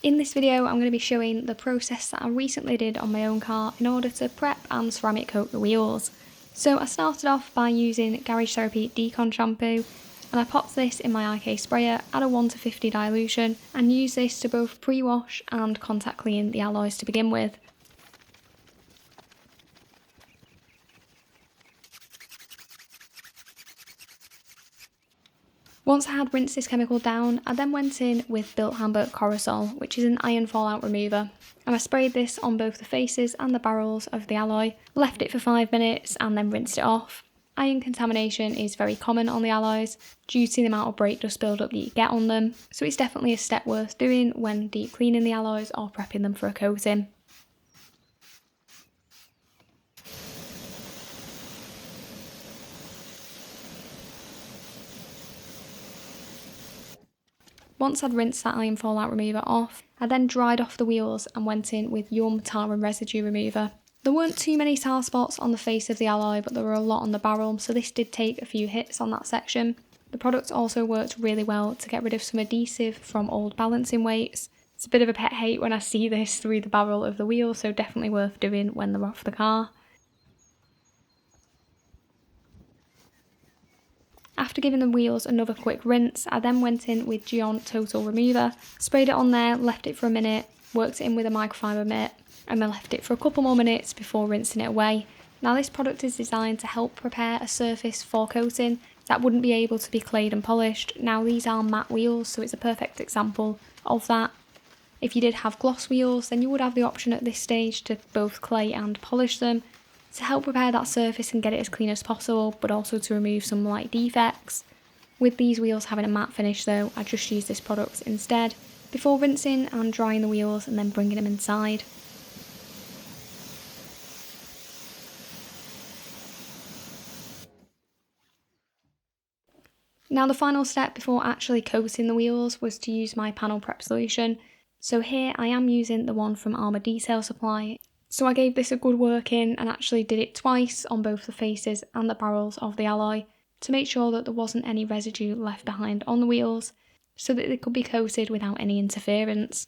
In this video, I'm going to be showing the process that I recently did on my own car in order to prep and ceramic coat the wheels. So I started off by using Garage Therapy Decon shampoo, and I popped this in my IK sprayer at a 1 to 50 dilution and used this to both pre-wash and contact clean the alloys to begin with. Once I had rinsed this chemical down, I then went in with Built Hamber Corrosol, which is an iron fallout remover, and I sprayed this on both the faces and the barrels of the alloy, left it for 5 minutes and then rinsed it off. Iron contamination is very common on the alloys due to the amount of brake dust buildup that you get on them, so it's definitely a step worth doing when deep cleaning the alloys or prepping them for a coating. Once I'd rinsed that iron fallout remover off, I then dried off the wheels and went in with Yum tar and residue remover. There weren't too many tar spots on the face of the alloy, but there were a lot on the barrel, so this did take a few hits on that section. The product also worked really well to get rid of some adhesive from old balancing weights. It's a bit of a pet hate when I see this through the barrel of the wheel, so definitely worth doing when they're off the car. After giving the wheels another quick rinse, I then went in with Geon Total Remover, sprayed it on there, left it for a minute, worked it in with a microfiber mitt, and then left it for a couple more minutes before rinsing it away. Now this product is designed to help prepare a surface for coating that wouldn't be able to be clayed and polished. Now these are matte wheels, so it's a perfect example of that. If you did have gloss wheels, then you would have the option at this stage to both clay and polish them, to help prepare that surface and get it as clean as possible, but also to remove some light defects. With these wheels having a matte finish though, I just use this product instead, before rinsing and drying the wheels and then bringing them inside. Now the final step before actually coating the wheels was to use my panel prep solution. So here I am using the one from Armour Detail Supply. So I gave this a good work in and actually did it twice on both the faces and the barrels of the alloy to make sure that there wasn't any residue left behind on the wheels so that they could be coated without any interference.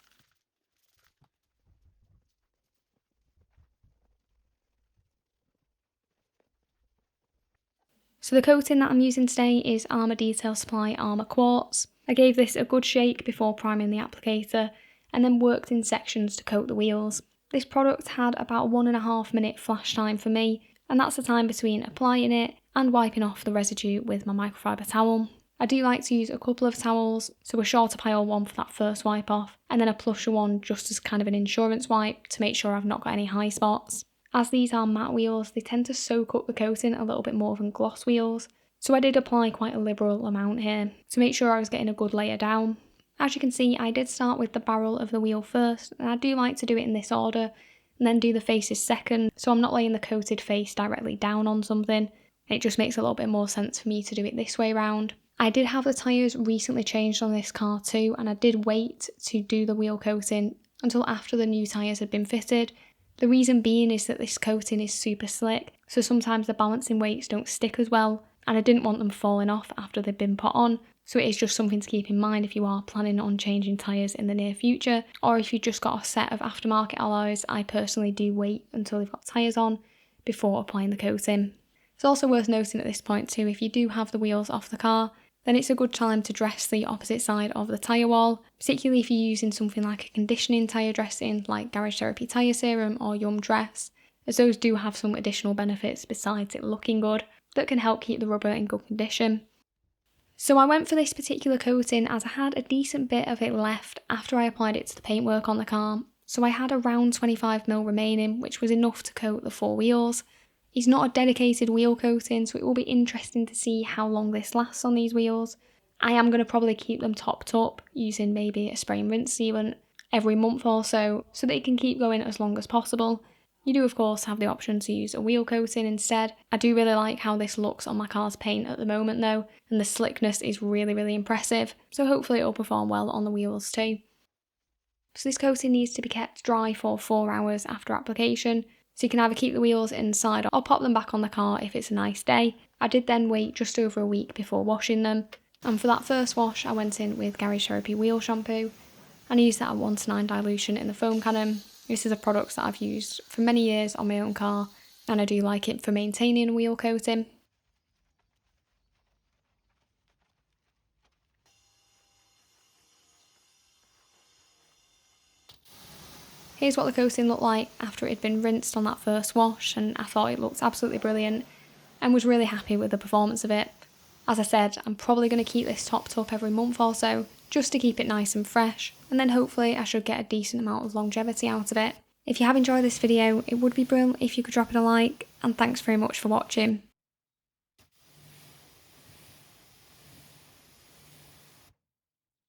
So the coating that I'm using today is Armour Detail Supply Armour Quartz. I gave this a good shake before priming the applicator and then worked in sections to coat the wheels. This product had about 1.5 minute flash time for me, and that's the time between applying it and wiping off the residue with my microfiber towel. I do like to use a couple of towels, so a shorter pile one for that first wipe off, and then a plusher one just as kind of an insurance wipe to make sure I've not got any high spots. As these are matte wheels, they tend to soak up the coating a little bit more than gloss wheels, so I did apply quite a liberal amount here to make sure I was getting a good layer down. As you can see, I did start with the barrel of the wheel first, and I do like to do it in this order, and then do the faces second, so I'm not laying the coated face directly down on something. It just makes a little bit more sense for me to do it this way round. I did have the tyres recently changed on this car too, and I did wait to do the wheel coating until after the new tyres had been fitted. The reason being is that this coating is super slick, so sometimes the balancing weights don't stick as well, and I didn't want them falling off after they've been put on. So it is just something to keep in mind if you are planning on changing tyres in the near future, or if you've just got a set of aftermarket alloys. I personally do wait until they've got tyres on before applying the coating. It's also worth noting at this point too, if you do have the wheels off the car, then it's a good time to dress the opposite side of the tyre wall, particularly if you're using something like a conditioning tyre dressing like Garage Therapy Tyre Serum or Yum Dress, as those do have some additional benefits besides it looking good that can help keep the rubber in good condition. So I went for this particular coating as I had a decent bit of it left after I applied it to the paintwork on the car, so I had around 25mm remaining, which was enough to coat the 4 wheels. It's not a dedicated wheel coating, so it will be interesting to see how long this lasts on these wheels. I am going to probably keep them topped up using maybe a spray and rinse sealant every month or so that it can keep going as long as possible. You do of course have the option to use a wheel coating instead. I do really like how this looks on my car's paint at the moment though, and the slickness is really impressive, so hopefully it will perform well on the wheels too. So this coating needs to be kept dry for 4 hours after application, so you can either keep the wheels inside or pop them back on the car if it's a nice day. I did then wait just over a week before washing them, and for that first wash I went in with Garage Therapy wheel shampoo. and I use that at 1:9 dilution in the foam cannon. This is a product that I've used for many years on my own car, and I do like it for maintaining wheel coating. Here's what the coating looked like after it had been rinsed on that first wash, and I thought it looked absolutely brilliant and was really happy with the performance of it. As I said, I'm probably going to keep this topped up every month or so, just to keep it nice and fresh, and then hopefully I should get a decent amount of longevity out of it. If you have enjoyed this video, it would be brilliant if you could drop it a like, and thanks very much for watching.